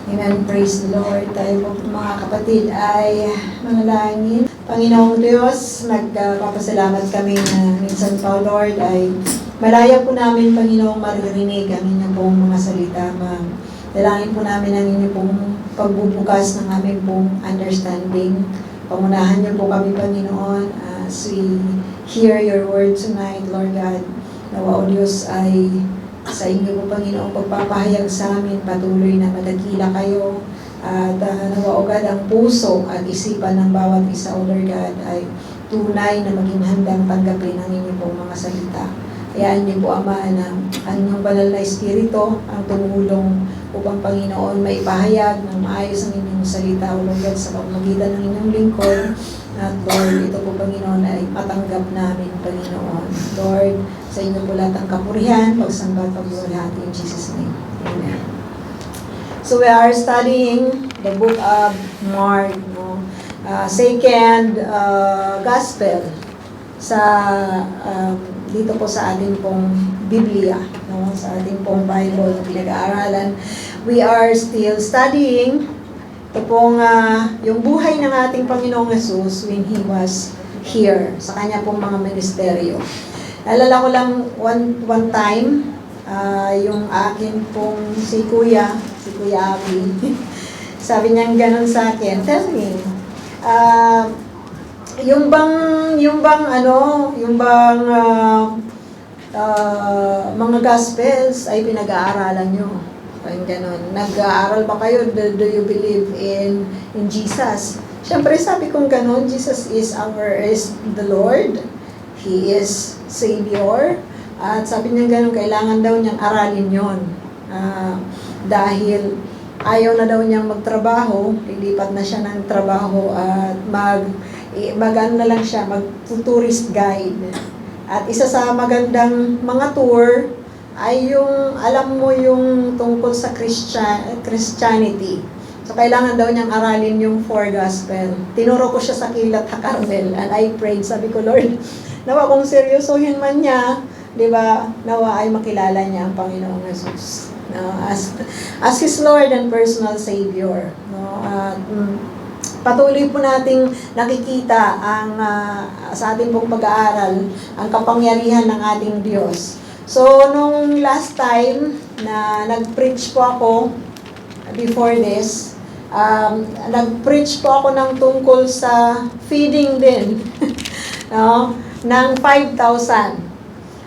Amen. Praise the Lord. Tayo po mga kapatid ay manalangin. Panginoong Diyos, nagpapasalamat kami na minsan pa, Lord, ay malaya po namin, Panginoong, maririnig ang inyong pong mga salita. Dalangin po namin ang inyong pong pagbubukas ng aming pong understanding. Pangunahan niyo po kami, Panginoon, as we hear your word tonight, Lord God. Nawa o Diyos ay sa inyo po, Panginoong, pagpapahayag sa amin, patuloy na madakila kayo. At nawa o God, ang puso at isipan ng bawat isa, O Lord God, ay tunay na maging handang tanggapin ang inyong pong mga salita. Hayaan niyo po, Ama, na ang inyong banal na Espiritu ang tumulong upang, Panginoon, may pahayag ng maayos ang inyong salita, O Lord God, sa pamamagitan ng inyong lingkod. At Lord, ito po, Panginoon, ay matanggap namin, Panginoon. Lord, sa inyo po lahat ang kapurihan, pagsamba at pagbuhat in Jesus' name. Amen. So we are studying the book of Mark, second gospel sa dito po sa ating pong Biblia, sa ating pong Bible na pinag-aaralan. We are still studying ito pong yung buhay ng ating Panginoong Jesus when He was here, sa kanya pong mga ministeryo. Alala ko lang one time, yung akin pong si Kuya Abi, sabi niya ganon sa akin, tell me, yung bang mga gospels ay pinag-aaralan nyo? Parang ganon. Nag-aaral ba kayo? Do you believe in Jesus? Siyempre sabi kong ganon, Jesus is the Lord. He is Savior. At sabi niya ganon, kailangan daw niyang aralin yon. Dahil ayaw na daw niyang magtrabaho, lilipat na siya ng trabaho at mag-ano na lang siya, mag-tourist guide. At isa sa magandang mga tour ay yung, alam mo yung tungkol sa Christianity. So, kailangan daw niyang aralin yung four gospel. Tinuro ko siya sa Kilat HaCarmel and I prayed, sabi ko, Lord, nawa kung seryosohin man niya, di ba, nawa ay makilala niya ang Panginoong Jesus. No, as His Lord and personal Savior. No, patuloy po nating nakikita ang sa ating pong pag-aaral ang kapangyarihan ng ating Diyos. So, nung last time na nag-preach po ako before this, nag-preach po ako ng tungkol sa feeding din no, ng 5,000.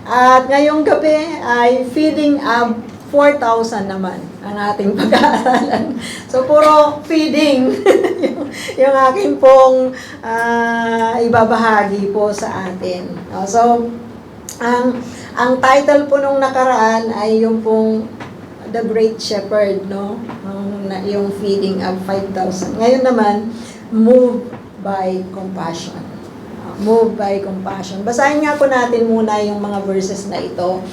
At ngayong gabi ay feeding up 4,000 naman ang ating pag-aaralan. So, puro feeding yung aking pong ibabahagi po sa atin. So, ang title po nung nakaraan ay yung pong The Great Shepherd, no? Yung feeding of 5,000. Ngayon naman, Move by Compassion. Move by Compassion. Basahin nga po natin muna yung mga verses na ito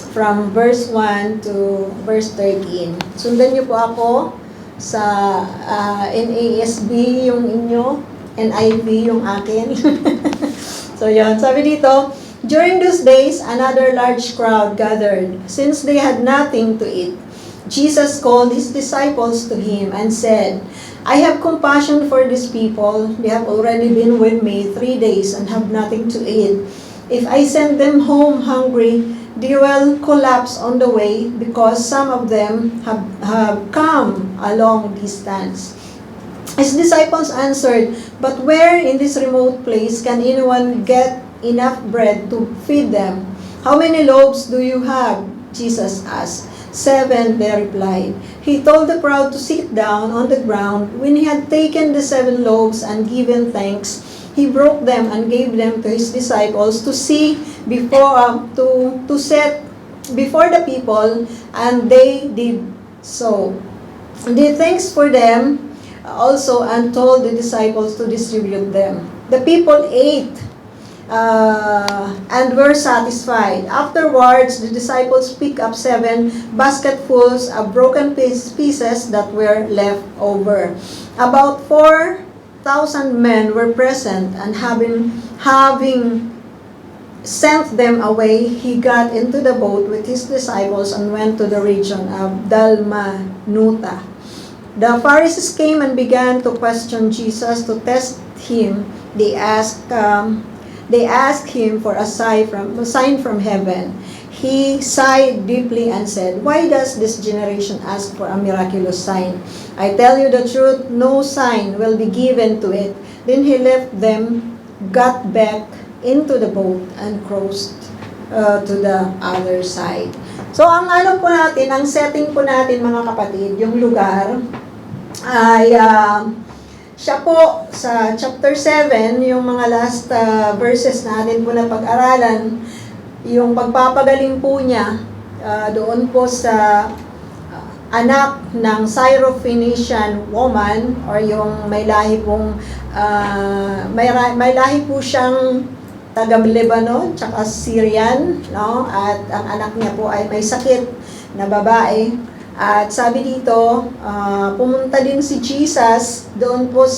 from verse 1 to verse 13. Sundan niyo po ako sa NASB yung inyo, NIV yung akin. So yun, sabi dito, during those days, another large crowd gathered. Since they had nothing to eat, Jesus called His disciples to Him and said, I have compassion for these people. They have already been with me 3 days and have nothing to eat. If I send them home hungry, they will collapse on the way because some of them have come a long distance. His disciples answered, but where in this remote place can anyone get enough bread to feed them? How many loaves do you have? Jesus asked. 7, they replied. He told the crowd to sit down on the ground. When He had taken the 7 loaves and given thanks, He broke them and gave them to His disciples to see to set before the people, and they did so. They thanks for them also and told the disciples to distribute them. The people ate and were satisfied. Afterwards, the disciples picked up 7 basketfuls of broken pieces that were left over. About 4,000 men were present, and having sent them away, He got into the boat with His disciples and went to the region of Dalmanuta. The Pharisees came and began to question Jesus to test him. They asked him for a sign from heaven. He sighed deeply and said, "Why does this generation ask for a miraculous sign? I tell you the truth, no sign will be given to it." Then he left them, got back into the boat, and crossed to the other side. So ang ano po natin, ang setting po natin mga kapatid, yung lugar ay siya po sa chapter 7, yung mga last verses natin po na pag-aralan, yung pagpapagaling po niya doon po sa anak ng Syrophoenician woman, or yung may lahi pong may lahi po siyang taga Lebanon tsaka Syrian, no? At ang anak niya po ay may sakit na babae. At sabi dito, pumunta din si Jesus doon po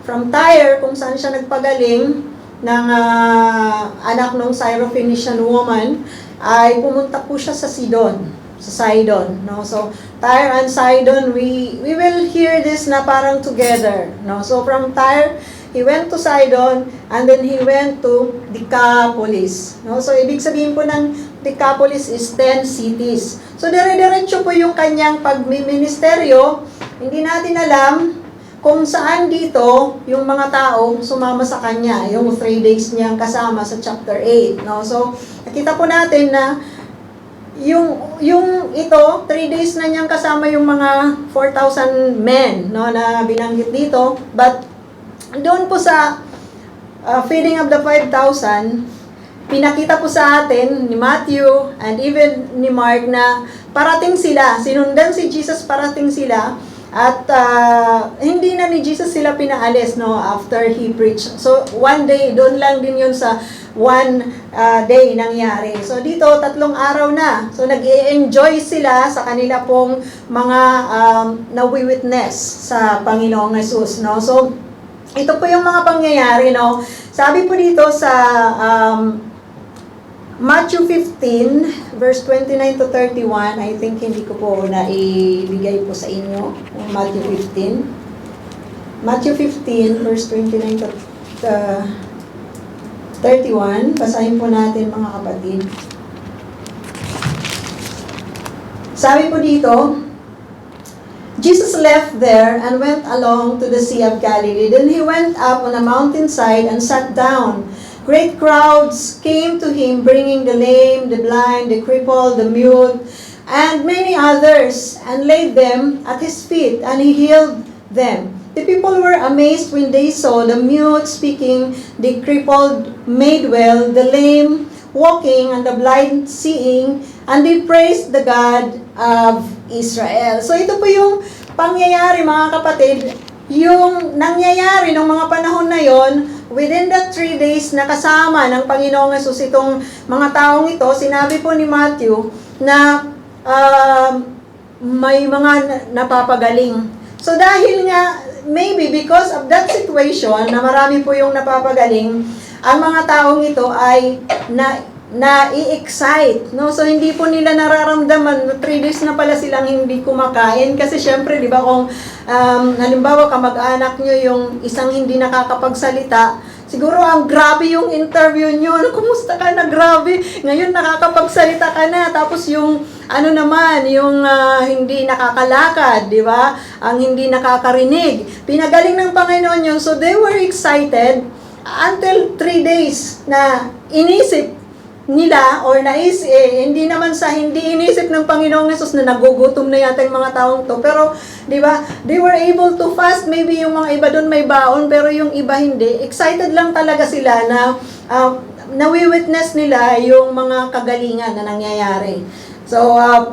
from Tyre, kung saan siya nagpagaling ng anak ng Syrophoenician woman, ay pumunta po siya sa Sidon, no? So Tyre and Sidon, we will hear this na parang together, no? So from Tyre, he went to Sidon, and then he went to Decapolis, no? So ibig sabihin po ng Decapolis is 10 cities. So dire-diretso po yung kanyang pagmiministeryo. Hindi natin alam kung saan dito yung mga tao sumama sa kanya, yung 3 days niyang kasama sa chapter 8, no? So nakita po natin na yung ito, 3 days na niyang kasama yung mga 4,000 men, no, na binanggit dito. But doon po sa feeding of the 5,000, pinakita po sa atin ni Matthew and even ni Mark na parating sila, sinundan si Jesus, parating sila, at hindi na ni Jesus sila pinaalis, no, after he preached. So one day, doon lang din yun sa one day nangyari. So dito, 3 araw na. So nag-i-enjoy sila sa kanila pong mga nawi-witness sa Panginoong Jesus, no. So ito po yung mga pangyayari, no. Sabi po dito sa Matthew 15, verse 29 to 31, I think hindi ko po naibigay po sa inyo, Matthew 15. Matthew 15, verse 29 to 31, basahin po natin mga kapatid. Sabi po dito, Jesus left there and went along to the Sea of Galilee. Then he went up on a mountainside and sat down. Great crowds came to him, bringing the lame, the blind, the crippled, the mute, and many others, and laid them at his feet, and he healed them. The people were amazed when they saw the mute speaking, the crippled made well, the lame walking, and the blind seeing, and they praised the God of Israel. So ito po yung pangyayari mga kapatid, yung nangyayari ng mga panahon na yon. Within the 3 days na kasama ng Panginoong Hesus itong mga taong ito, sinabi po ni Matthew na may mga napapagaling. So dahil nga, maybe because of that situation na marami po yung napapagaling, ang mga taong ito ay na-i-excite, no? So hindi po nila nararamdaman, 3 days na pala silang hindi kumakain, kasi syempre, di ba, kung halimbawa kamag-anak nyo yung isang hindi nakakapagsalita, siguro ang grabe yung interview nyo, ano, kumusta ka na, grabe, ngayon nakakapagsalita ka na, tapos yung ano naman, yung hindi nakakalakad, di ba, ang hindi nakakarinig, pinagaling ng Panginoon yun, so they were excited until 3 days na inisip nila, or hindi naman sa hindi inisip ng Panginoong Hesus na nagugutom na yata yung mga taong to, pero di ba, they were able to fast. Maybe yung mga iba doon may baon, pero yung iba hindi. Excited lang talaga sila na nawi-witness nila yung mga kagalingan na nangyayari. So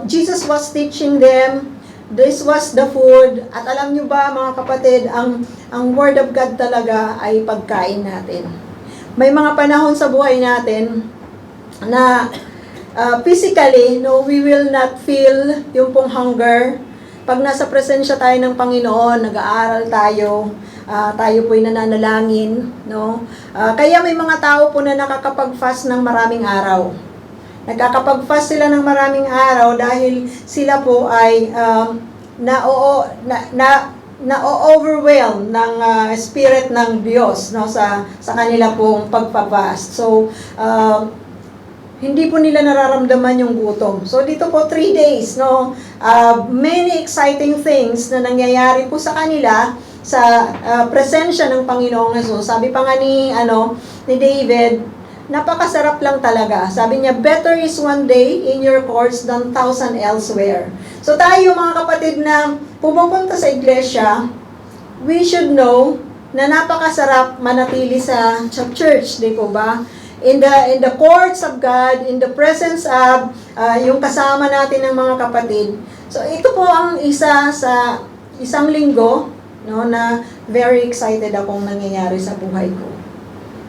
Jesus was teaching them. This was the food. At alam nyo ba mga kapatid, ang Word of God talaga ay pagkain natin. May mga panahon sa buhay natin na physically, no, we will not feel yung pong hunger. Pag nasa presensya tayo ng Panginoon, nag-aaral tayo, tayo po'y nananalangin, no? Kaya may mga tao po na nakakapag-fast ng maraming araw. Nagkakapag-fast sila ng maraming araw dahil sila po ay na-overwhelm ng spirit ng Diyos, no, sa kanila pong pagpapast. So hindi po nila nararamdaman yung gutom. So dito po 3 days, no, many exciting things na nangyayari po sa kanila sa presensya ng Panginoong Hesus. Sabi pa nga ni David, napakasarap lang talaga. Sabi niya, better is one day in your courts than 1,000 elsewhere. So tayo mga kapatid na pumupunta sa iglesia, we should know na napakasarap manatili sa church, di po ba? In the courts of God, in the presence of yung kasama natin ng mga kapatid. So ito po ang isa sa isang linggo, no, na very excited akong nangyayari sa buhay ko.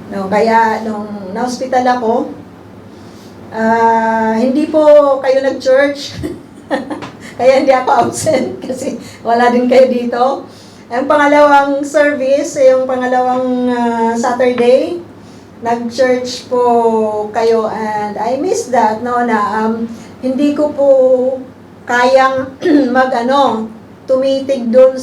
No, kaya nung na-hospital ako, hindi po kayo nag-church. Kaya hindi ako absent kasi wala din kayo dito. Ang pangalawang service, yung pangalawang Saturday, nag-church po kayo and I miss that, no, na hindi ko po kayang tumitig doon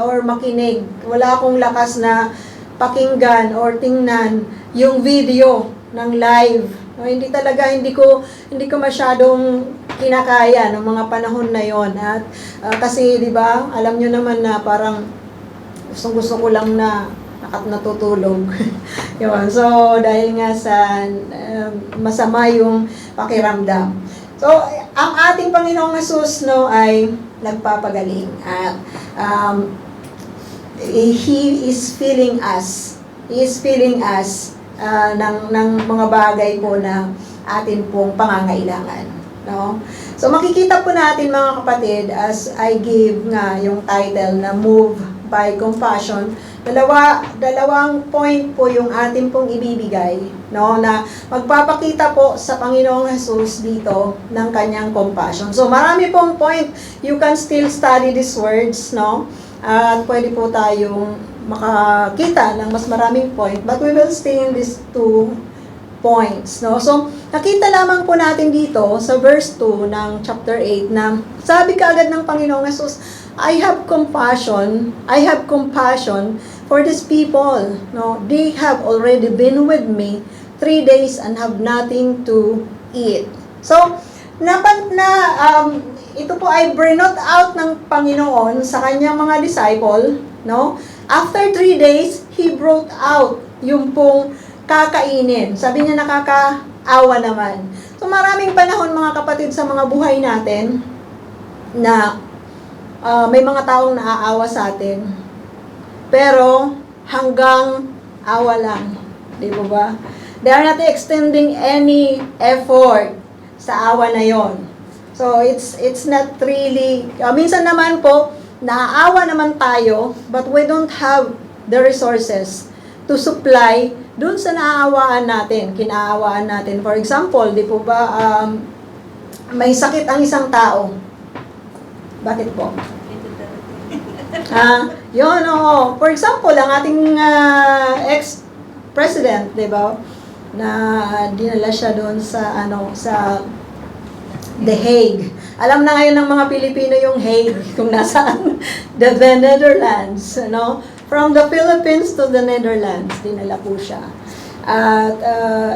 or makinig. Wala akong lakas na pakinggan or tingnan yung video ng live. No, hindi ko masyadong kinakaya ng mga panahon na yon. At kasi 'di ba, alam niyo naman na parang gusto ko lang na natutulog. Yun. So, dahil nga sa masama yung pakiramdam. So, ang ating Panginoong Hesus, no, ay nagpapagaling. At He is feeling us. He is feeling us ng mga bagay po na atin pong pangangailangan. No? So, makikita po natin mga kapatid, as I give nga yung title na Move by Compassion, dalawang point po yung atin pong ibibigay, no, na magpapakita po sa Panginoong Hesus dito ng kanyang compassion. So marami pong point, you can still study these words, no, at pwede po tayong makakita ng mas maraming point, but we will stay in these 2 points, no. So nakita lamang po natin dito sa verse 2 ng chapter 8 na sabi kaagad ng Panginoong Hesus, I have compassion for these people. No, they have already been with me 3 days and have nothing to eat. So, ito po ay brought out ng Panginoon sa kanyang mga disciple, no? After 3 days, He brought out yung pong kakainin. Sabi niya, nakakaawa naman. So, maraming panahon mga kapatid sa mga buhay natin na may mga taong naaawa sa atin. Pero hanggang awa lang. Di ba ba? They are not extending any effort sa awa na yon. So it's not really, minsan naman po, naaawa naman tayo, but we don't have the resources to supply dun sa naaawaan natin, kinaawaan natin. For example, di po ba, may sakit ang isang tao. Bakit po? Yun, oo. For example, ang ating ex-president, di ba, na dinala siya doon sa The Hague. Alam na ngayon ng mga Pilipino yung Hague, kung nasaan, the Netherlands, no? From the Philippines to the Netherlands, dinala po siya. At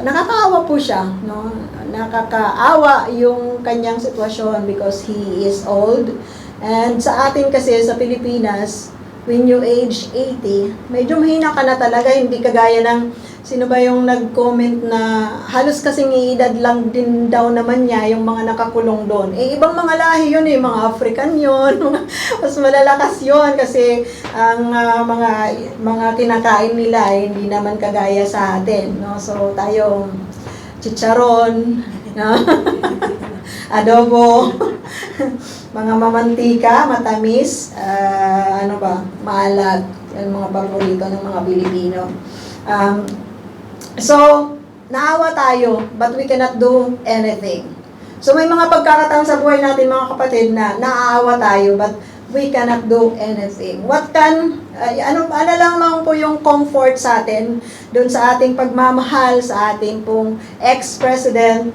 nakakaawa po siya, no? Nakakaawa yung kanyang sitwasyon because he is old. And sa atin kasi, sa Pilipinas, when you age 80, medyo mahina ka na talaga, hindi kagaya ng, sino ba yung nag-comment na halos kasing iedad lang din daw naman niya yung mga nakakulong doon. Ibang mga lahi yun mga African yun, mas malalakas yun kasi ang mga kinakain nila hindi naman kagaya sa atin, no? So tayo, chicharon, no? Adobo, mga mamantika, matamis, maalat, yung mga paborito ng mga Pilipino. So, naawa tayo, but we cannot do anything. So, may mga pagkakataon sa buhay natin, mga kapatid, na naaawa tayo, but we cannot do anything. What can, ano lang po yung comfort sa atin, dun sa ating pagmamahal, sa ating pong ex-president,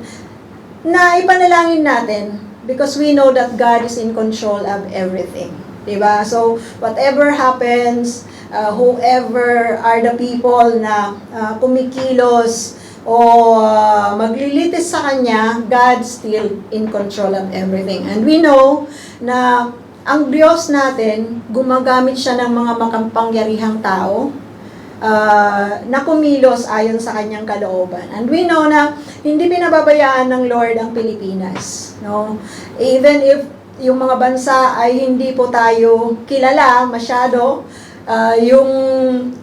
na ipanalangin natin, because we know that God is in control of everything. Diba? So, whatever happens, whoever are the people na kumikilos o maglilitis sa Kanya, God still in control of everything. And we know na ang Diyos natin, gumagamit siya ng mga makapangyarihang tao na kumilos ayon sa Kanyang kalooban. And we know na hindi pinababayaan ng Lord ang Pilipinas. No? Even if yung mga bansa ay hindi po tayo kilala masyado, yung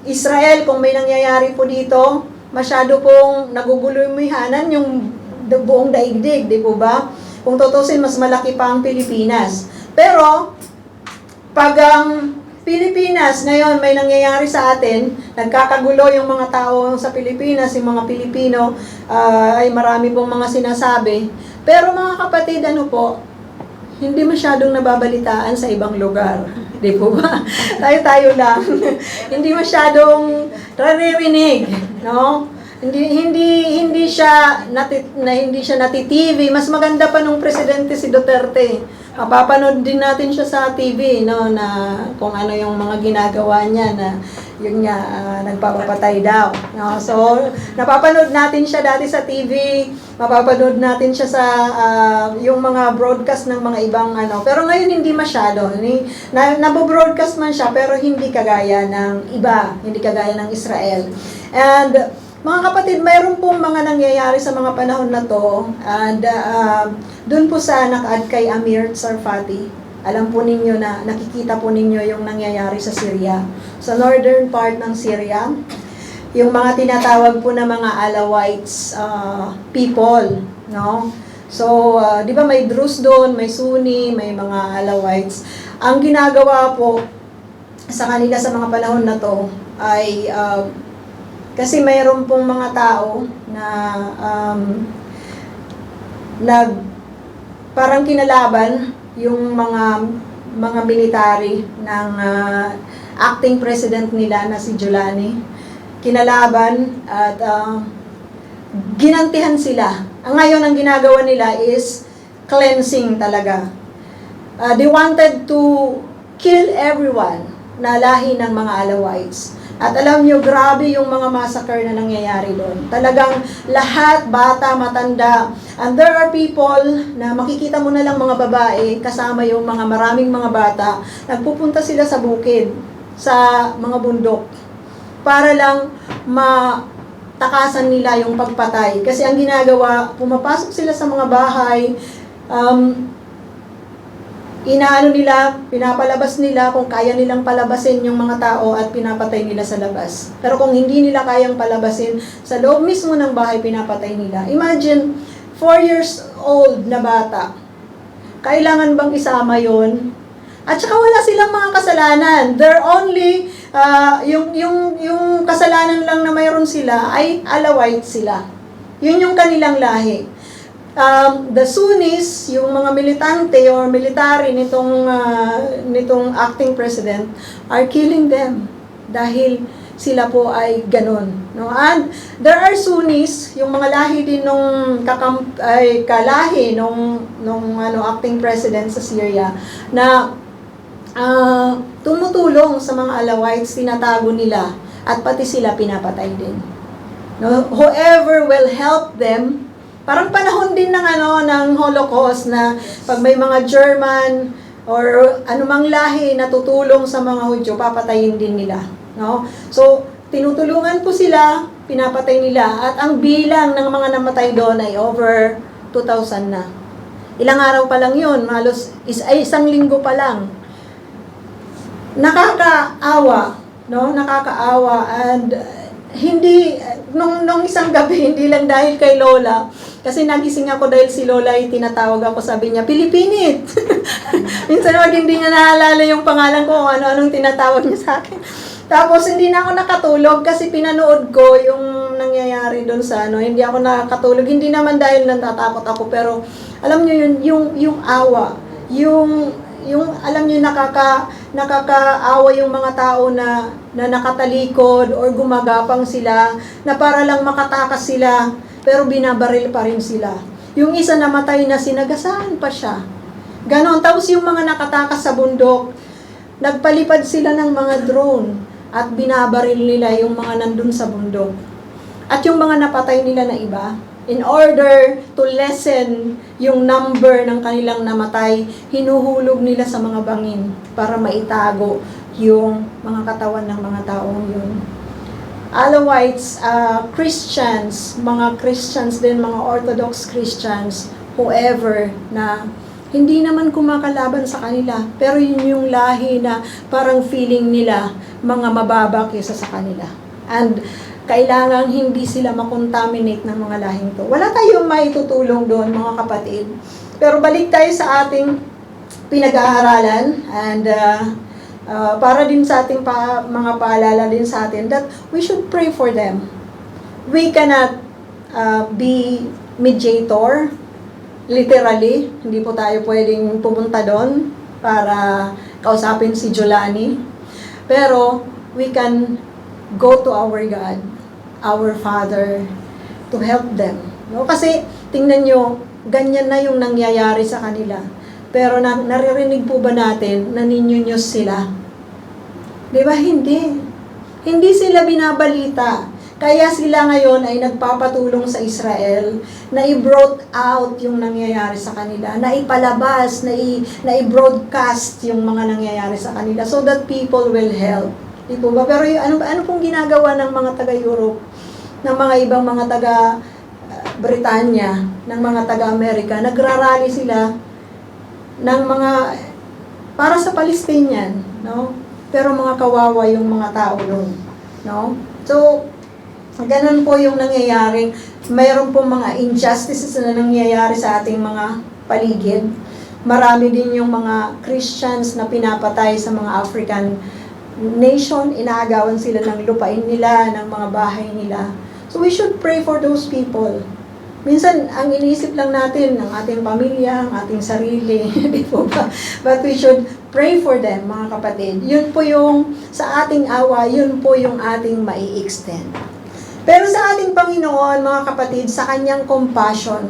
Israel, kung may nangyayari po dito, masyado pong nagugulo yung mihanan yung buong daigdig, di po ba? Kung tutusin, mas malaki pa ang Pilipinas. Pero, pag ang Pilipinas ngayon may nangyayari sa atin, nagkakagulo yung mga tao sa Pilipinas, yung mga Pilipino, ay marami pong mga sinasabi. Pero mga kapatid, ano po, hindi masyadong nababalitaan sa ibang lugar. Di po ba? Tayo-tayo lang. Hindi masyadong naririnig, no? Hindi siya nati-TV. Mas maganda pa nung presidente si Duterte. Mapapanood din natin siya sa TV, no, na kung ano yung mga ginagawa niya na yun nga, nagpapapatay daw. No? So, napapanood natin siya dati sa TV, mapapanood natin siya sa yung mga broadcast ng mga ibang ano. Pero ngayon hindi masyado. Nabo-broadcast man siya pero hindi kagaya ng iba, hindi kagaya ng Israel. And mga kapatid, mayroon pong mga nangyayari sa mga panahon na to. And doon po sa naka-add kay Amir Tsarfati, alam po ninyo na nakikita po ninyo yung nangyayari sa Syria. Sa northern part ng Syria, yung mga tinatawag po na mga Alawites people, no? So, di ba may Druze doon, may Sunni, may mga Alawites. Ang ginagawa po sa kanila sa mga panahon na to ay kasi mayroon pong mga tao na parang kinalaban yung mga military ng acting president nila na si Giuliani. Kinalaban at ginantihan sila. Ngayon ang ginagawa nila is cleansing talaga. They wanted to kill everyone na lahi ng mga Alawites. At alam nyo, grabe yung mga massacre na nangyayari doon. Talagang lahat, bata, matanda. And there are people na makikita mo na lang mga babae, kasama yung mga maraming mga bata, nagpupunta sila sa bukid, sa mga bundok, para lang matakasan nila yung pagpatay. Kasi ang ginagawa, pumapasok sila sa mga bahay, inaano nila, pinapalabas nila kung kaya nilang palabasin yung mga tao at pinapatay nila sa labas. Pero kung hindi nila kayang palabasin, sa loob mismo ng bahay pinapatay nila. Imagine, 4 years old na bata. Kailangan bang isama yon? At saka wala silang mga kasalanan. They're only, yung kasalanan lang na mayroon sila ay Alawite sila. Yun yung kanilang lahi. The Sunnis, yung mga militante or military nitong acting president are killing them dahil sila po ay ganun, no? And there are Sunnis, yung mga lahi din nung kalahi nung acting president sa Syria na tumutulong sa mga Alawites, tinatago nila at pati sila pinapatay din. No? Whoever will help them. Parang panahon din ng Holocaust na pag may mga German or anumang lahi na tutulong sa mga Hudyo, papatayin din nila. No? So, tinutulungan po sila, pinapatay nila, at ang bilang ng mga namatay doon ay over 2,000 na. Ilang araw pa lang yun, halos isang linggo pa lang. Nakakaawa, no? Nakakaawa, and hindi, nung isang gabi, hindi lang dahil kay Lola, kasi nagising ako dahil si Lola ay tinatawag ako, sabi niya, Pilipinit! Minsan wag hindi niya naalala yung pangalan ko, ano-anong tinatawag niya sa akin. Tapos hindi na ako nakatulog kasi pinanood ko yung nangyayari doon sa hindi ako nakatulog. Hindi naman dahil natatakot ako, pero alam niyo yun, yung awa, yung alam niyo nakakaawa yung mga tao na nakatalikod or gumagapang sila na para lang makatakas sila pero binabaril pa rin sila. Yung isa namatay na sinagasaan pa siya. Ganon. Tapos yung mga nakatakas sa bundok, Nagpalipad sila ng mga drone at binabaril nila yung mga nandun sa bundok. At yung mga napatay nila na iba, in order to lessen yung number ng kanilang namatay, hinuhulog nila sa mga bangin para maitago yung mga katawan ng mga taong yun. Otherwise, mga Christians din, mga Orthodox Christians, whoever na hindi naman kumakalaban sa kanila, pero yun yung lahi na parang feeling nila mga mababa kaysa sa kanila. And kailangan hindi sila makontaminate ng mga lahing to. Wala tayong maitutulong doon, mga kapatid. Pero balik tayo sa ating pinag-aaralan and para din sa ating mga paalala din sa atin that we should pray for them. We cannot be mediator, literally. Hindi po tayo pwedeng pumunta doon para kausapin si Jolani. Pero we can go to our God, our Father, to help them. No? Kasi tingnan nyo, ganyan na yung nangyayari sa kanila. Pero naririnig po ba natin na ninyunyos sila? Di ba? Hindi. Hindi sila binabalita. Kaya sila ngayon ay nagpapatulong sa Israel na i-brought out yung nangyayari sa kanila, na ipalabas, na i-broadcast yung mga nangyayari sa kanila so that people will help. Di po ba? Pero ano pong ginagawa ng mga taga-Europe, ng mga ibang mga taga-Britanya, ng mga taga-Amerika? Nagrarally sila ng mga para sa Palestinian, no? Pero mga kawawa yung mga tao doon, no? So, ganun po yung nangyayari. Mayroon po mga injustices na nangyayari sa ating mga paligid. Marami din yung mga Christians na pinapatay sa mga African nation. Inaagawan sila ng lupain nila, ng mga bahay nila. So we should pray for those people. Minsan, ang iniisip lang natin ng ating pamilya, ang ating sarili, di po ba? But we should pray for them, mga kapatid. Yun po yung, sa ating awa, yun po yung ating mai-extend. Pero sa ating Panginoon, mga kapatid, sa kanyang compassion,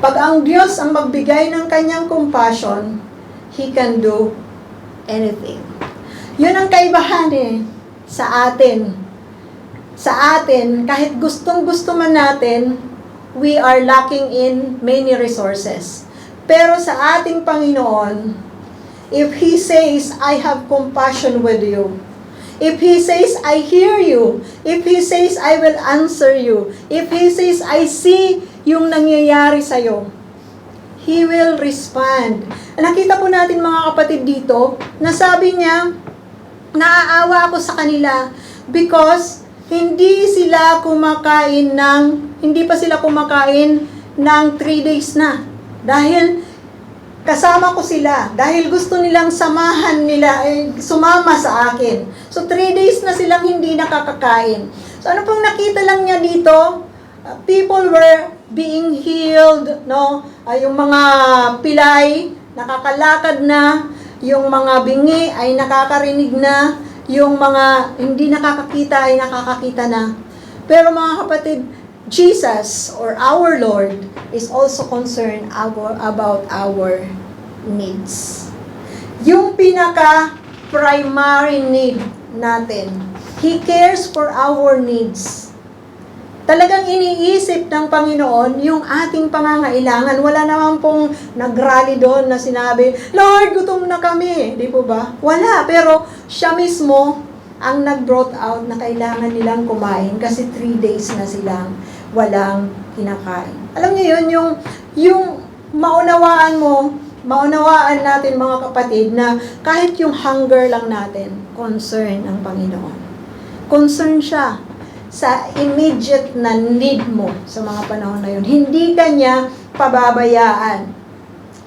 pag ang Diyos ang magbigay ng kanyang compassion, He can do anything. Yun ang kaibahan sa atin. Sa atin, kahit gustong-gusto man natin, we are lacking in many resources. Pero sa ating Panginoon, if He says, I have compassion with you, if He says, I hear you. If He says, I will answer you. If He says, I see yung nangyayari sa'yo, He will respond. Nakita po natin mga kapatid dito, na sabi niya, naaawa ako sa kanila because hindi pa sila kumakain ng 3 days na. Dahil kasama ko sila, dahil gusto nilang sumama sa akin. So 3 days na silang hindi nakakakain. So ano pong nakita lang niya dito? People were being healed, no? Yung mga pilay, nakakalakad na, yung mga bingi ay nakakarinig na, yung mga hindi nakakakita ay nakakakita na. Pero mga kapatid, Jesus or our Lord is also concerned about our needs. Yung pinaka-primary need natin, He cares for our needs. Talagang iniisip ng Panginoon yung ating pangangailangan. Wala naman pong nag-rally doon na sinabi, Lord, gutom na kami. Di po ba? Wala. Pero siya mismo ang nag-brought out na kailangan nilang kumain kasi 3 days na silang walang kinakain. Alam niyo yun, yung maunawaan natin mga kapatid na kahit yung hunger lang natin, concern ang Panginoon. Concern siya sa immediate na need mo sa mga panahon na yun. Hindi kanya pababayaan.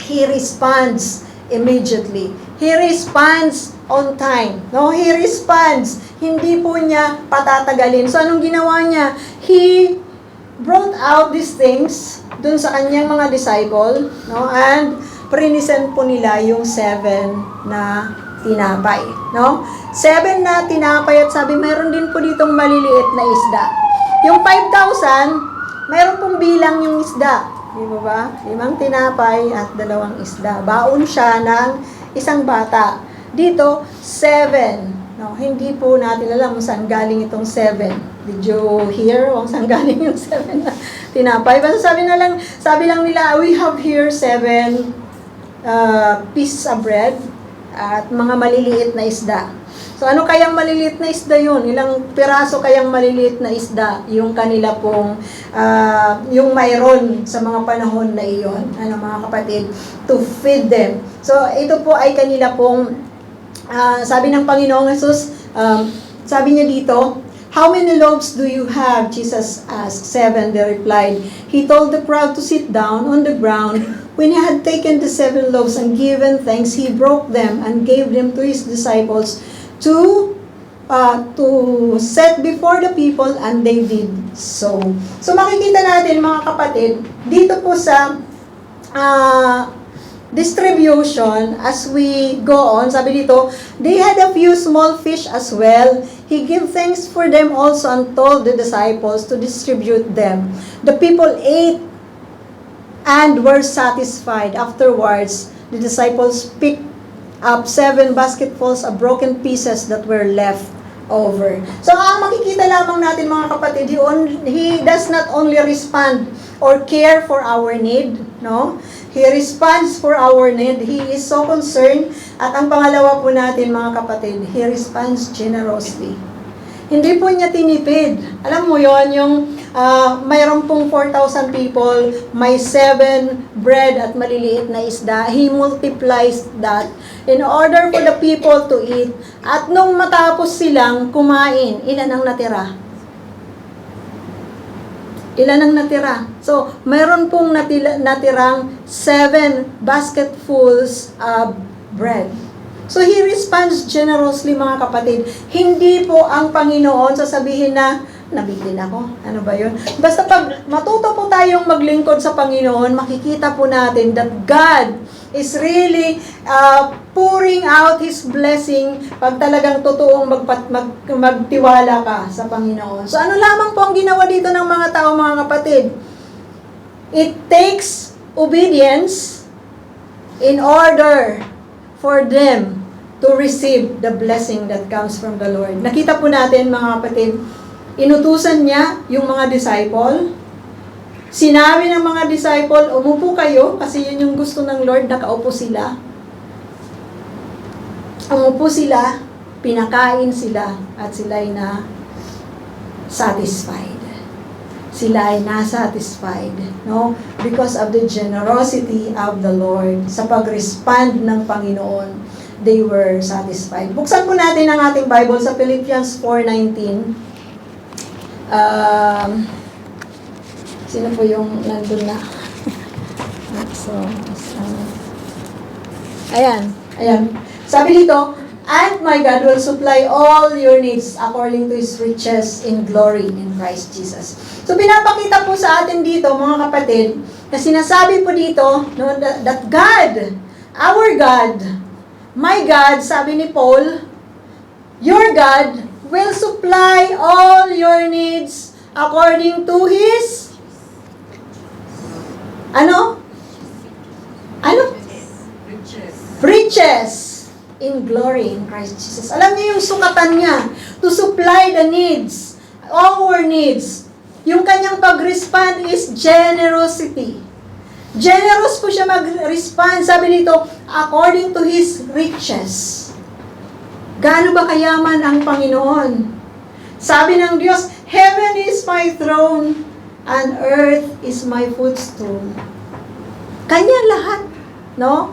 He responds immediately. He responds on time. No, He responds. Hindi po niya patatagalin. So anong ginawa niya? He brought out these things dun sa kanyang mga disciple, no? And prinisent po nila yung 7 na tinapay, no? 7 na tinapay at sabi mayroon din po ditong maliliit na isda. Yung 5,000, mayroon pong bilang yung isda. Di ba? 5 tinapay at 2 isda. Baon siya ng isang bata. Dito, 7. No, hindi po natin alam kung saan galing itong 7. Did you hear kung saan galing yung 7 na tinapay? Basta sabi lang nila, we have here 7 pieces of bread at mga maliliit na isda. So ano kayang maliliit na isda yun? Ilang piraso kayang maliliit na isda yung kanila pong yung mayroon sa mga panahon na iyon, ano mga kapatid, to feed them. So ito po ay kanila pong sabi ng Panginoong Jesus, sabi niya dito, how many loaves do you have? Jesus asked. 7, they replied. He told the crowd to sit down on the ground. When he had taken the 7 loaves and given thanks, he broke them and gave them to his disciples to set before the people, and they did so. So makikita natin mga kapatid, dito po sa distribution, as we go on, sabi dito, they had a few small fish as well. He gave thanks for them also and told the disciples to distribute them. The people ate and were satisfied. Afterwards, the disciples picked up 7 basketfuls of broken pieces that were left over. So, ang makikita lamang natin mga kapatid, he does not only respond or care for our need, no? He responds for our need. He is so concerned. At ang pangalawa po natin mga kapatid, he responds generously. Hindi po niya tinipid. Alam mo yon, yung mayroon pong 4,000 people, may 7 bread at maliliit na isda. He multiplies that in order for the people to eat. At nung matapos silang kumain, ilan ang natira? Ilan ang natira? So, mayroon pong natirang 7 basketfuls of bread. So, he responds generously mga kapatid. Hindi po ang Panginoon sasabihin na, nabitin ako. Ano ba yun? Basta pag matuto po tayong maglingkod sa Panginoon, makikita po natin that God is really pouring out His blessing pag talagang totoong magtiwala ka sa Panginoon. So ano lamang po ang ginawa dito ng mga tao, mga kapatid? It takes obedience in order for them to receive the blessing that comes from the Lord. Nakita po natin mga kapatid, inutusan niya yung mga disciple. Sinabi ng mga disciple, umupo kayo, kasi yun yung gusto ng Lord, nakaupo sila. Umupo sila, pinakain sila, at sila ay na-satisfied. Sila ay na-satisfied, no? Because of the generosity of the Lord. Sa pag-respond ng Panginoon, they were satisfied. Buksan po natin ang ating Bible sa Philippians 4:19. Sino po yung nandun na? Ayan. Sabi dito, and my God will supply all your needs according to His riches in glory in Christ Jesus. So, pinapakita po sa atin dito, mga kapatid, na sinasabi po dito, no, that God, our God, my God, sabi ni Paul, your God will supply all your needs according to His riches in glory in Christ Jesus. Alam niyo yung sukatan niya to supply the needs, our needs. Yung kanyang pag-respond is generosity. Generous po siya mag-respond. Sabi dito, according to His riches. Gaano ba kayaman ang Panginoon? Sabi ng Diyos, heaven is my throne and earth is my footstool. Kanya lahat, no?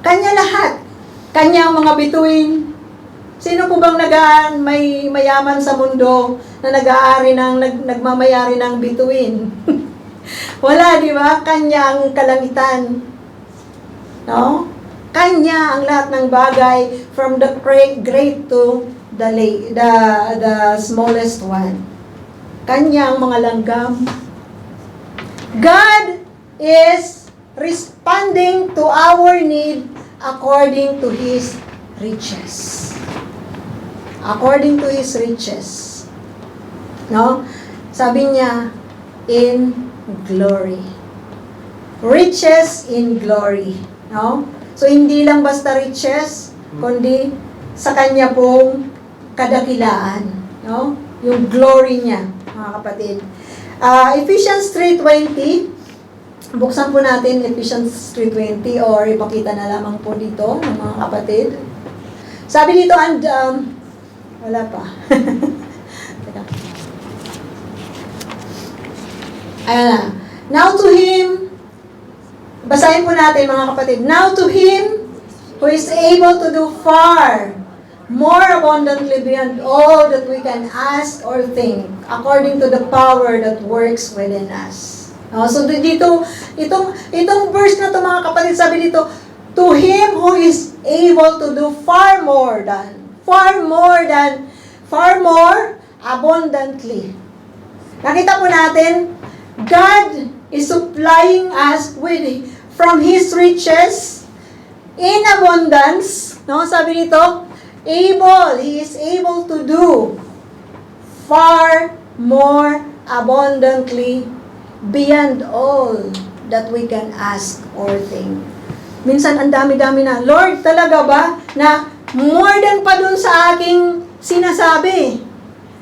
Kanya lahat. Kanya ang mga bituin. Sino po bang may mayaman sa mundo na nagmamayari ng bituin? Wala, di ba? Kanya ang kalangitan. No? Kanya ang lahat ng bagay from the great to the smallest one. Kanya ang mga langgam. God is responding to our need according to His riches. According to His riches. No? Sabi niya, in glory. Riches in glory. No? So, hindi lang basta riches, kundi sa Kanya pong kadakilaan. No? Yung glory niya, mga kapatid. Ephesians 3:20, buksan po natin Ephesians 3:20 or ipakita na lamang po dito ng mga kapatid. Sabi dito, wala pa. Teka. Ayan na. Now to Him, basahin po natin mga kapatid. Now to Him who is able to do far more abundantly beyond all that we can ask or think, according to the power that works within us. So dito, itong verse na to mga kapatid, sabi dito, to Him who is able to do far more abundantly. Nakita po natin, God is supplying us from His riches in abundance. No, sabi dito, He is able to do far more abundantly beyond all that we can ask or think. Minsan, ang dami-dami na, Lord, talaga ba na more than pa dun sa aking sinasabi?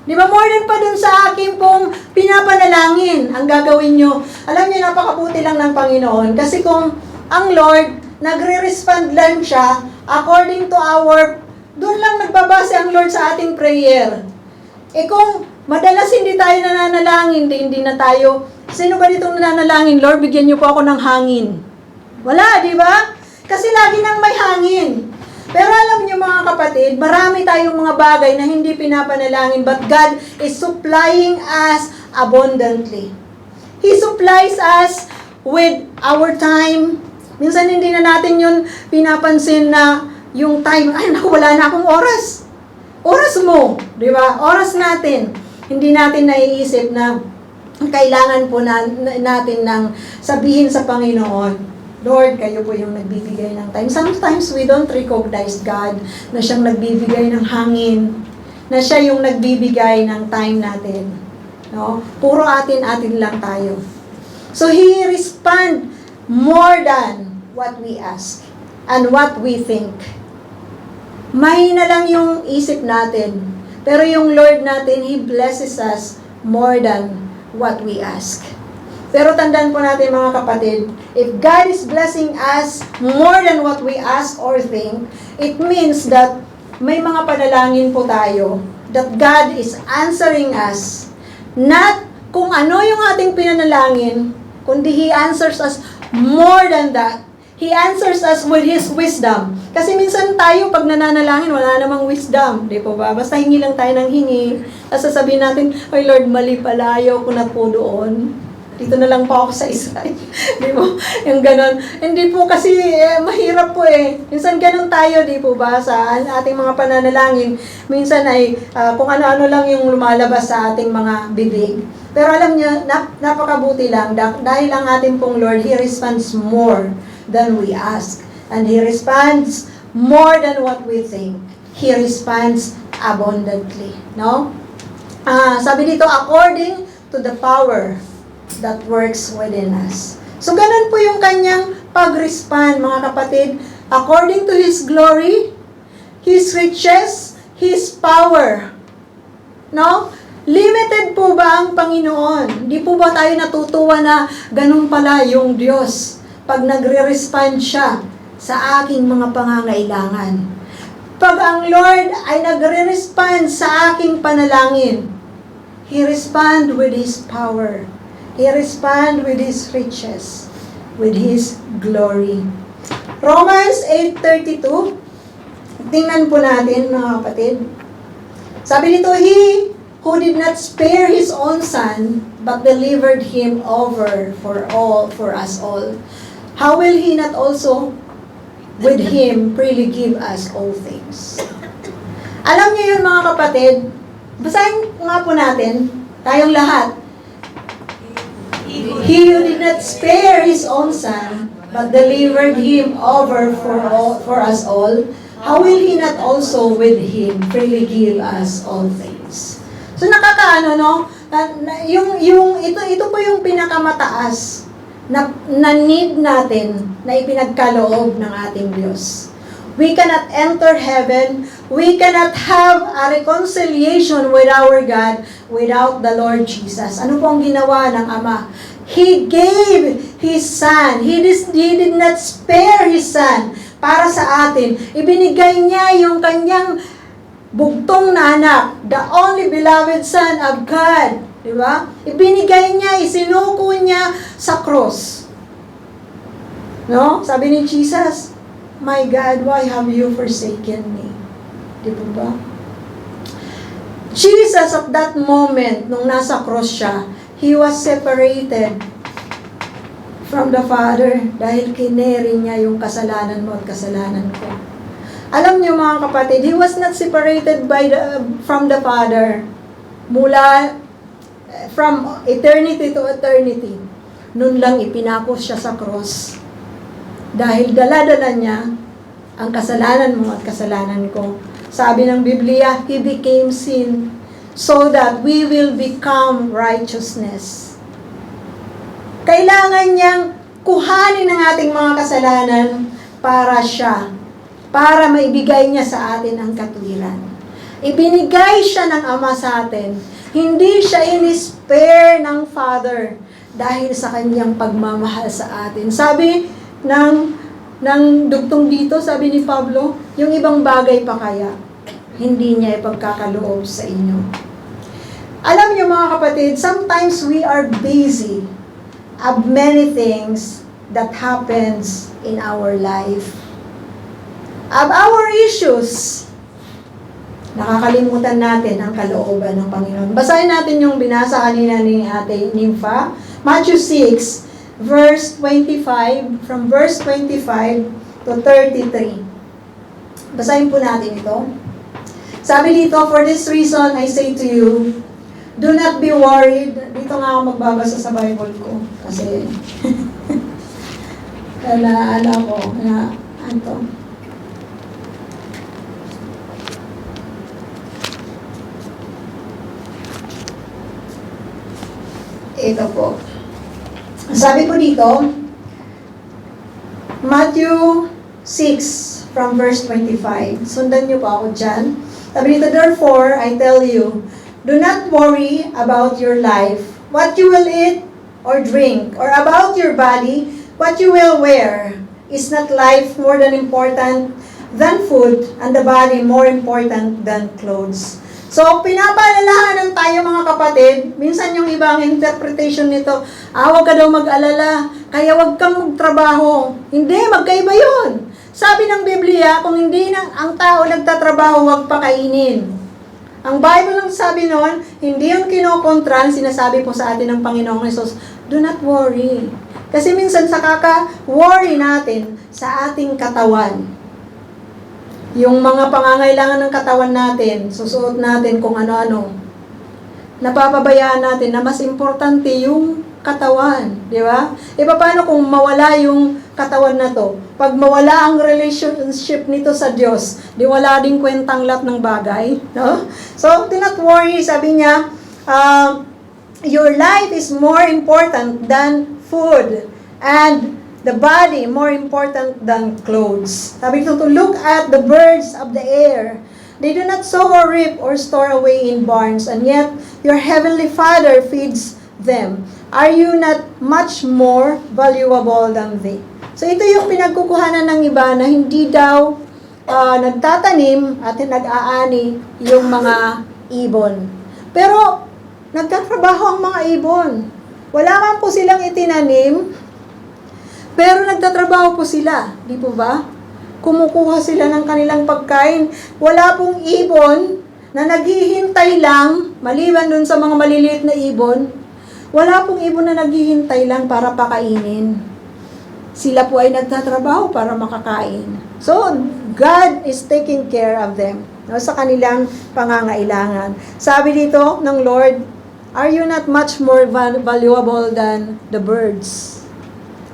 Di ba, more than pa dun sa aking pong pinapanalangin ang gagawin nyo? Alam niyo, napakabuti lang ng Panginoon. Kasi kung ang Lord, nagre-respond lang siya according to doon lang nagbabase ang Lord sa ating prayer. Kung madalas hindi tayo nananalangin, hindi na tayo, sino ba ditong nananalangin? Lord, bigyan niyo po ako ng hangin. Wala, di ba? Kasi lagi nang may hangin. Pero alam niyo mga kapatid, marami tayong mga bagay na hindi pinapanalangin, but God is supplying us abundantly. He supplies us with our time. Minsan hindi na natin yun pinapansin na yung time, ay naku, wala na akong oras. Oras mo, di ba? Oras natin. Hindi natin naiisip na kailangan po natin ng sabihin sa Panginoon, Lord, kayo po yung nagbibigay ng time. Sometimes we don't recognize God na siyang nagbibigay ng hangin, na siya yung nagbibigay ng time natin. No? Puro atin-atin lang tayo. So He respond more than what we ask and what we think. Mahina lang yung isip natin, pero yung Lord natin, He blesses us more than what we ask. Pero tandaan po natin mga kapatid, if God is blessing us more than what we ask or think, it means that may mga panalangin po tayo, that God is answering us, not kung ano yung ating pinanalangin, kundi He answers us more than that. He answers us with His wisdom. Kasi minsan tayo, pag nananalangin, wala namang wisdom. Di po ba? Basta hingi lang tayo ng hingi. Tapos sasabihin natin, ay Lord, mali pala, ayaw ko na po doon. Dito na lang po ako sa Israel. Di po? Yung ganon. Hindi po kasi, mahirap po eh. Minsan ganon tayo, di po ba? Sa ating mga pananalangin. Minsan ay, kung ano-ano lang yung lumalabas sa ating mga bibig. Pero alam niyo, napakabuti lang. Dahil ang ating pong Lord, He responds more than we ask. And He responds more than what we think. He responds abundantly. No? Sabi dito, according to the power that works within us. So, ganun po yung kanyang pag-respond, mga kapatid. According to His glory, His riches, His power. No? Limited po ba ang Panginoon? Hindi po ba tayo natutuwa na ganun pala yung Diyos pag nagre-respond siya sa aking mga pangangailangan? Pag ang Lord ay nagre-respond sa aking panalangin, He respond with His power. He respond with His riches, with His glory. Romans 8:32. Tingnan po natin mga kapatid. Sabi dito, He who did not spare His own Son, but delivered Him over for us all, how will He not also with Him freely give us all things? Alam niyo yun mga kapatid, basahin nga po natin, tayong lahat. He who did not spare His own Son, but delivered Him over for us all, how will He not also with Him freely give us all things? So nakakaano, no? Ito po yung pinakamataas na need natin na ipinagkaloob ng ating Diyos. We cannot enter heaven. We cannot have a reconciliation with our God without the Lord Jesus. Ano pong ginawa ng Ama? He gave His Son. He did not spare His Son para sa atin. Ibinigay niya yung kanyang bugtong na anak, the only beloved Son of God. Diba? Ibinigay niya, isinuko niya sa cross. No? Sabi ni Jesus, "My God, why have you forsaken me?" Di ba? Jesus at that moment, nung nasa cross siya, He was separated from the Father dahil kineri niya yung kasalanan mo at kasalanan ko. Alam niyo mga kapatid, He was not separated from the Father mula from eternity to eternity. Noon lang ipinako siya sa cross. Dahil dala-dala niya ang kasalanan mo at kasalanan ko. Sabi ng Biblia, He became sin so that we will become righteousness. Kailangan niyang kuhanin ang ating mga kasalanan para maibigay niya sa atin ang katwiran. Ibinigay siya ng Ama sa atin. Hindi siya in-spare ng Father dahil sa kanyang pagmamahal sa atin. Sabi ng dugtong dito, sabi ni Pablo, yung ibang bagay pa kaya, hindi niya ipagkakaloob sa inyo. Alam niyo mga kapatid, sometimes we are busy of many things that happens in our life. Of our issues, nakakalimutan natin ang kalooban ng Panginoon. Basahin natin yung binasa kanina ni Ate Nympha, Matthew 6, verse 25, from verse 25 to 33. Basahin po natin ito. Sabi dito, "For this reason I say to you, do not be worried." Dito nga ako magbabasa sa Bible ko. Kasi, ito po. Sabi po dito, Matthew 6 from verse 25. Sundan niyo po ako dyan. Sabi dito, "Therefore, I tell you, do not worry about your life, what you will eat or drink, or about your body, what you will wear. Is not life more than important than food, and the body more important than clothes?" So, pinapaalalahanan tayo mga kapatid, minsan yung ibang interpretation nito, huwag ka daw mag-alala, kaya huwag kang magtrabaho. Hindi, magkaiba yun. Sabi ng Biblia, kung hindi ang tao nagtatrabaho, huwag pakainin. Ang Bible ang sabi noon, hindi yung kinokontra, sinasabi po sa atin ng Panginoong Hesus, do not worry. Kasi minsan sa kaka-worry natin sa ating katawan. Yung mga pangangailangan ng katawan natin, susuot natin kung ano-ano. Napapabayaan natin na mas importante yung katawan, di ba? E paano kung mawala yung katawan na to? Pag mawala ang relationship nito sa Diyos, di wala ding kwentang lahat ng bagay, no? So, do not worry, sabi niya, your life is more important than food, and the body more important than clothes. Sabi ko, to look at the birds of the air. They do not sow or reap or store away in barns, and yet your heavenly Father feeds them. Are you not much more valuable than they? So ito yung pinagkukuhanan ng iba na hindi daw nagtatanim at nag-aani yung mga ibon. Pero nagtatrabaho ang mga ibon. Wala man po silang itinanim, pero nagtatrabaho po sila, di po ba? Kumukuha sila ng kanilang pagkain. Wala pong ibon na naghihintay lang, maliban dun sa mga maliliit na ibon, wala pong ibon na naghihintay lang para pakainin. Sila po ay nagtatrabaho para makakain. So, God is taking care of them, no, sa kanilang pangangailangan. Sabi dito ng Lord, are you not much more valuable than the birds?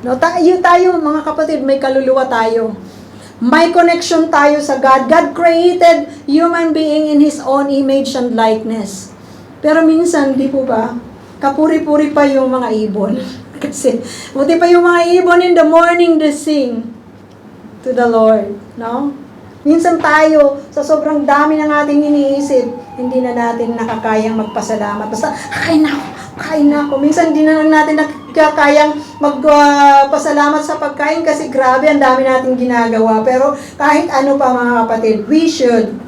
No, tayo mga kapatid, may kaluluwa tayo. May connection tayo sa God. God created human being in His own image and likeness. Pero minsan, di po ba, kapuri-puri pa yung mga ibon. Kasi, buti pa yung mga ibon in the morning they sing to the Lord. No? Minsan tayo, sa sobrang dami ng ating iniisip, hindi na natin nakakayang magpasalamat. Basta, kain na ako. Minsan hindi na natin nakakayang magpasalamat sa pagkain kasi grabe, ang dami natin ginagawa. Pero kahit ano pa mga kapatid, we should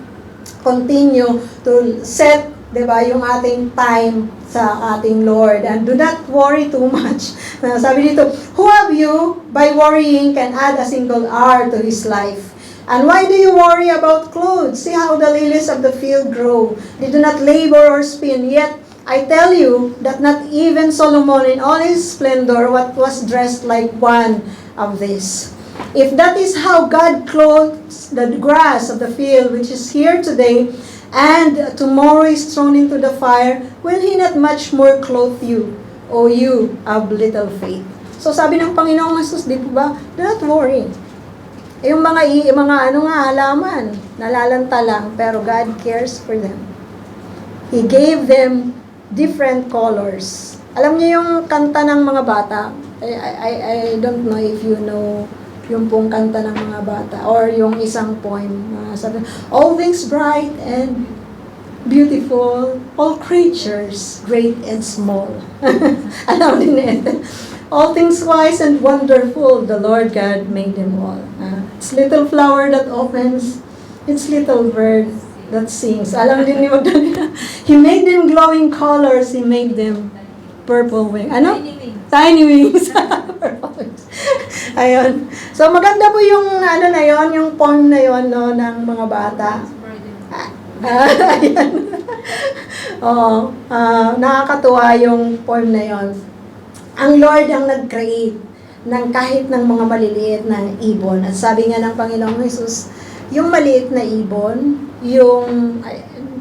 continue to set, diba, yung ating time sa ating Lord. And do not worry too much. Sabi dito, who of you, by worrying, can add a single hour to his life? And why do you worry about clothes? See how the lilies of the field grow. They do not labor or spin. Yet, I tell you that not even Solomon in all his splendor was dressed like one of these. If that is how God clothes the grass of the field, which is here today, and tomorrow is thrown into the fire, will He not much more clothe you, O you of little faith? So sabi ng Panginoong Jesus, di po ba? Do not worry. Yung mga halaman, nalalanta lang, pero God cares for them. He gave them different colors. Alam niyo yung kanta ng mga bata? I don't know if you know yung pong kanta ng mga bata or yung isang poem. Sabi, all things bright and beautiful, all creatures great and small. Alam din natin. All things wise and wonderful, the Lord God made them all. It's little flower that opens, it's little bird that sings. Alam din ni Magdalena, He made them glowing colors, He made them purple wings. Ano? Tiny wings. Purple wings. Ayun. So maganda po yung na yon, yung poem na yon, no, ng mga bata. Ayan. Oo. Nakakatuwa yung poem na yon. Ang Lord ang nag-create ng kahit ng mga maliliit na ibon. At sabi nga ng Panginoong Jesus, yung maliit na ibon, yung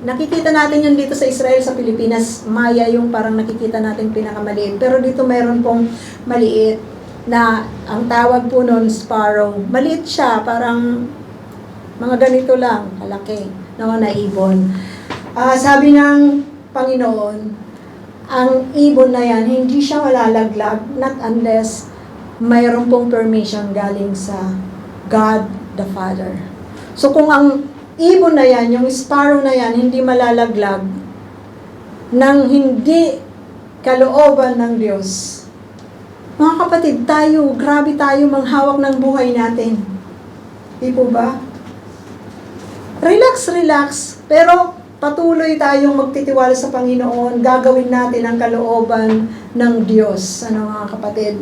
nakikita natin yun dito sa Israel, sa Pilipinas, maya yung parang nakikita natin pinakamaliit. Pero dito mayroon pong maliit na ang tawag po nun, sparrow. Maliit siya, parang mga ganito lang, kalaki, na ibon. Sabi ng Panginoon, ang ibon na yan, hindi siya malalaglag, not unless mayroon pong permission galing sa God the Father. So kung ang ibon na yan, yung sparrow na yan, hindi malalaglag nang hindi kalooban ng Diyos. Mga kapatid, tayo, grabe tayo manghawak ng buhay natin. Di po ba? Relax, pero patuloy tayong magtitiwala sa Panginoon, gagawin natin ang kalooban ng Diyos. Ano mga kapatid?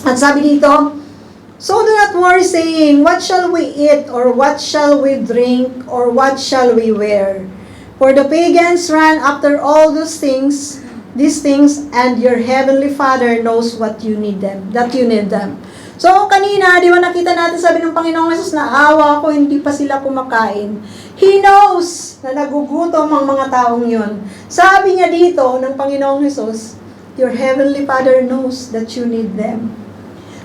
At sabi dito, so do not worry saying, what shall we eat, or what shall we drink, or what shall we wear? For the pagans run after all these things, and your heavenly Father knows that you need them. So, kanina, di ba nakita natin, sabi ng Panginoong Jesus, naawa ako, hindi pa sila kumakain. He knows na nagugutom ang mga taong yun. Sabi niya dito ng Panginoong Jesus, your heavenly Father knows that you need them.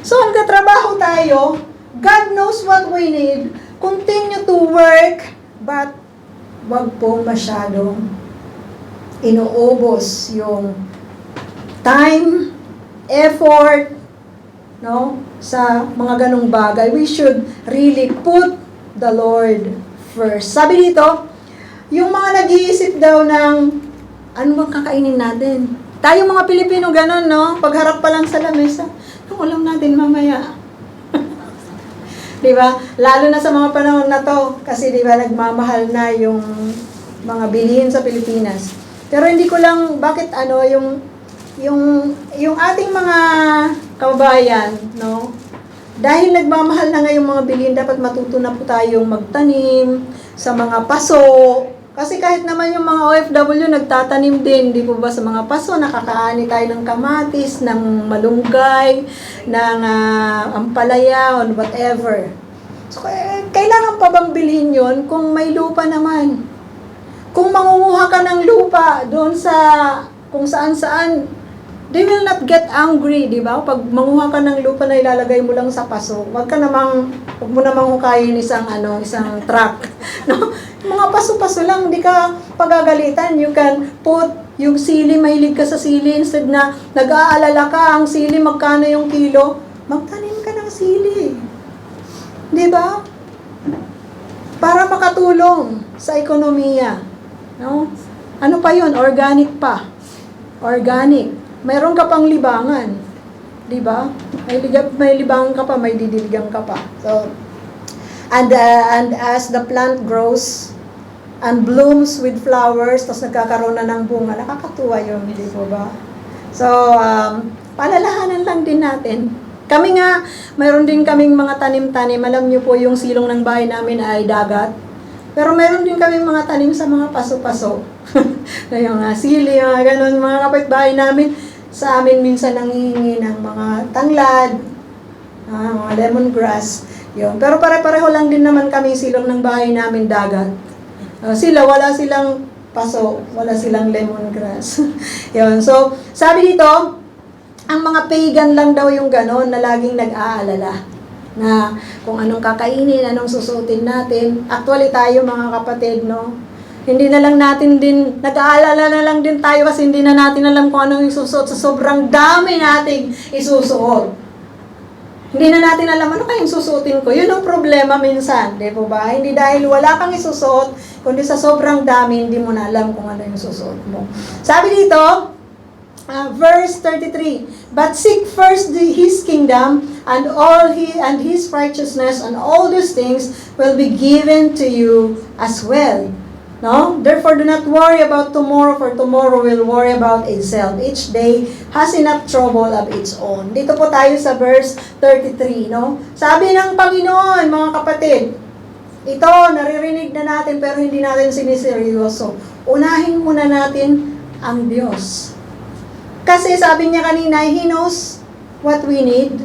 So, ang katrabaho tayo, God knows what we need. Continue to work, but wag po masyadong inuubos yung time, effort, no, sa mga ganong bagay. We should really put the Lord first. Sabi dito, yung mga nag-iisip daw ng ano bang kakainin natin? Tayo mga Pilipino ganon, no? Pagharap pa lang sa lamesa, ang ulam natin mamaya. Diba? Lalo na sa mga panahon na to, kasi diba nagmamahal na yung mga bilihin sa Pilipinas. Pero hindi ko lang, bakit ano, yung ating mga kababayan, no? Dahil nagmamahal na ngayong mga bilihin, dapat matuto na po tayong magtanim sa mga paso. Kasi kahit naman yung mga OFW nagtatanim din, di po ba, sa mga paso, nakakaani tayo ng kamatis, ng malunggay, ng ampalaya, or whatever. So, kailangan pa bang bilhin yun kung may lupa naman? Kung mangunguha ka ng lupa doon sa kung saan-saan, they will not get angry, di ba? Pag manguha ka ng lupa na ilalagay mo lang sa paso, wag mo namang hukayin isang truck, no? Mga paso-paso lang, di ka pagagalitan. You can put yung sili, mahilig ka sa sili, instead na nag-aalala ka, ang sili, magkano yung kilo, magtanim ka ng sili. Di ba? para makatulong sa ekonomiya. No? Ano pa yun? Organic pa. Organic. Mayroon ka pang libangan. Di ba? May libangan ka pa, may didiligan ka pa. So, and as the plant grows and blooms with flowers, tapos nagkakaroon na ng bunga, nakakatuwa yun, hindi po ba? So, palalahanan lang din natin. Kami nga, mayroon din kaming mga tanim-tanim. Alam niyo po, yung silong ng bahay namin ay dagat. Pero mayroon din kaming mga tanim sa mga paso-paso. Yung sili, mga ganun, mga kapitbahay namin. Sa amin minsan nanghihingi ng mga tanglad, mga lemongrass. Yun. Pero pare-pareho lang din naman kami silong ng bahay namin dagat. Sila, wala silang paso, wala silang lemongrass. Yun. So, sabi dito, ang mga pagan lang daw yung ganon na laging nag-aalala na kung anong kakainin, anong susutin natin. Actually tayo mga kapatid, no? Hindi na lang natin din, nag-aalala na lang din tayo kasi hindi na natin alam kung anong isusuot sa sobrang dami nating isusuot. Hindi na natin alam ano kayong susuotin ko. Yun ang problema minsan, di po ba? Hindi dahil wala kang isusuot, kundi sa sobrang dami, hindi mo na alam kung ano yung susuot mo. Sabi dito, verse 33, but seek first his kingdom and his righteousness, and all these things will be given to you as well. No? Therefore, do not worry about tomorrow, for tomorrow will worry about itself. Each day has enough trouble of its own. Dito po tayo sa verse 33, no? Sabi ng Panginoon, mga kapatid, ito, naririnig na natin pero hindi natin siniseryoso. Unahin muna natin ang Diyos. Kasi sabi niya kanina, He knows what we need.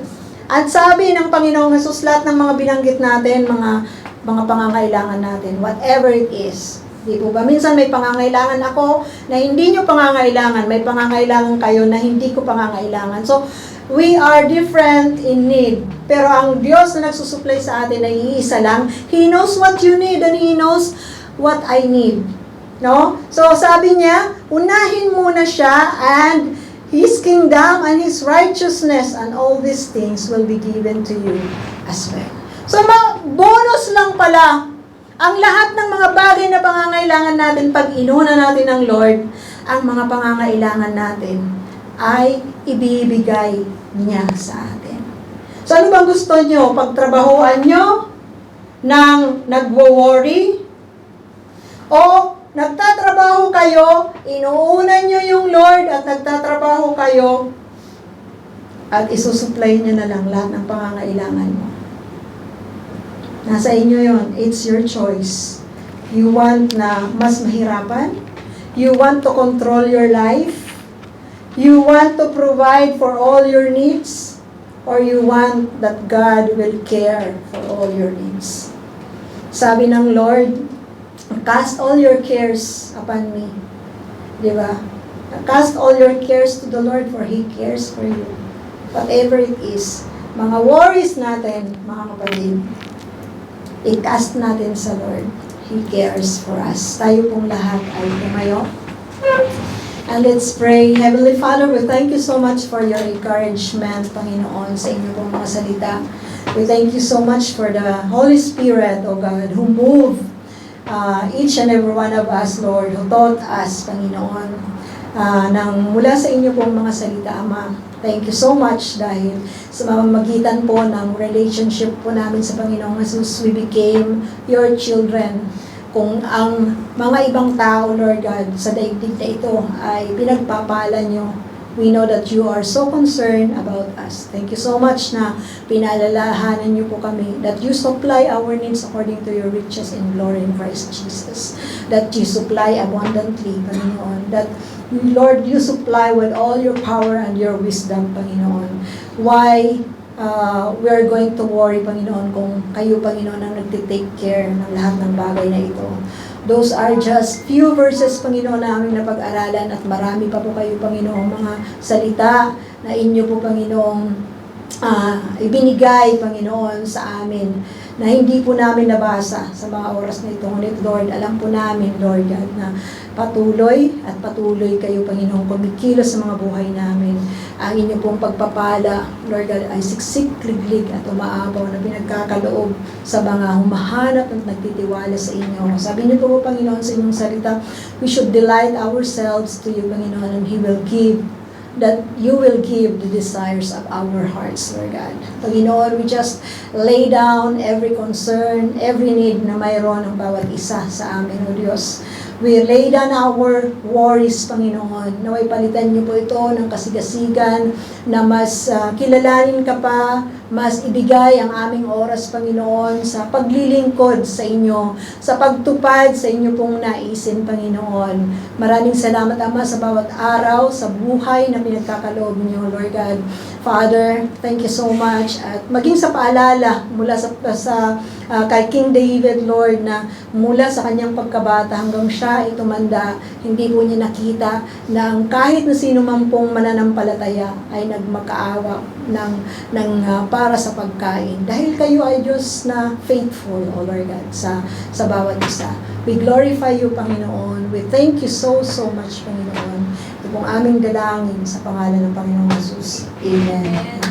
At sabi ng Panginoong Jesus, lahat ng mga binanggit natin, mga pangangailangan natin, whatever it is. Di po ba? Minsan may pangangailangan ako na hindi nyo pangangailangan. May pangangailangan kayo na hindi ko pangangailangan. So, we are different in need. Pero ang Diyos na nagsusupply sa atin ay iisa lang. He knows what you need and He knows what I need. No? So, sabi niya, unahin muna siya and His kingdom and His righteousness and all these things will be given to you as well. So, bonus lang pala. Ang lahat ng mga bagay na pangangailangan natin pag inuna natin ng Lord, ang mga pangangailangan natin ay ibibigay niya sa atin. So ano bang gusto nyo? Pagtrabahuan nyo ng nagwo-worry? O nagtatrabaho kayo, inuunan nyo yung Lord at nagtatrabaho kayo at isusupply nyo na lang lahat ng pangangailangan mo? Nasa inyo yon. It's your choice. You want na mas mahirapan? You want to control your life? You want to provide for all your needs? Or you want that God will care for all your needs? Sabi ng Lord, cast all your cares upon me. Di ba? Cast all your cares to the Lord for He cares for you. Whatever it is. Mga worries natin, mga kapatid, i-cast natin sa Lord. He cares for us. Tayo pong lahat ay tumayo. And let's pray. Heavenly Father, we thank you so much for your encouragement, Panginoon, sa inyo pong mga salita. We thank you so much for the Holy Spirit, O God, who moved each and every one of us, Lord, who taught us, Panginoon, nang mula sa inyo pong mga salita, Ama. Thank you so much dahil sa mamamagitan po ng relationship po namin sa Panginoong Jesus, we became your children. Kung ang mga ibang tao, Lord God, sa daigdig na ito ay pinagpapala nyo, we know that you are so concerned about us. Thank you so much na pinalalahanan nyo po kami, that you supply our needs according to your riches in glory in Christ Jesus. That you supply abundantly, Panginoon. That Lord, you supply with all your power and your wisdom, Panginoon. Why we are going to worry, Panginoon, kung kayo, Panginoon, ang nagtitake care ng lahat ng bagay na ito. Those are just few verses, Panginoon, na aming napag-aralan at marami pa po kayo, Panginoon, mga salita na inyo po, Panginoon, ibinigay, Panginoon, sa amin na hindi po namin nabasa sa mga oras na ito. Ngunit Lord, alam po namin, Lord God, na patuloy at patuloy kayo, Panginoon, kumikilos sa mga buhay namin. Ang inyo pong pagpapala, Lord God, ay siksik, liglig at umaapaw na pinagkakaloob sa mga humahanap at nagtitiwala sa inyo. Sabi niyo po, Panginoon, sa inyong salita, we should delight ourselves to you, Panginoon, and He will give, that you will give the desires of our hearts, Lord God. Panginoon, we just lay down every concern, every need na mayroon ng bawat isa sa amin, O Diyos. We lay down our worries, Panginoon. Naway palitan niyo po ito ng kasigasigan na mas kilalanin ka pa, mas ibigay ang aming oras, Panginoon, sa paglilingkod sa inyo, sa pagtupad sa inyo pong naisin, Panginoon. Maraming salamat, Ama, sa bawat araw, sa buhay na pinagkakaloob niyo, Lord God. Father, thank you so much. At maging sa paalala mula sa kay King David, Lord, na mula sa kanyang pagkabata hanggang siya ay tumanda, hindi po niya nakita na ang kahit na sino man pong mananampalataya ay nagmakaawa ng para sa pagkain. Dahil kayo ay Diyos na faithful, O Lord God, sa bawat isa. We glorify you, Panginoon. We thank you so much, Panginoon. Ito pong aming dalangin sa pangalan ng Panginoong Jesus. Amen.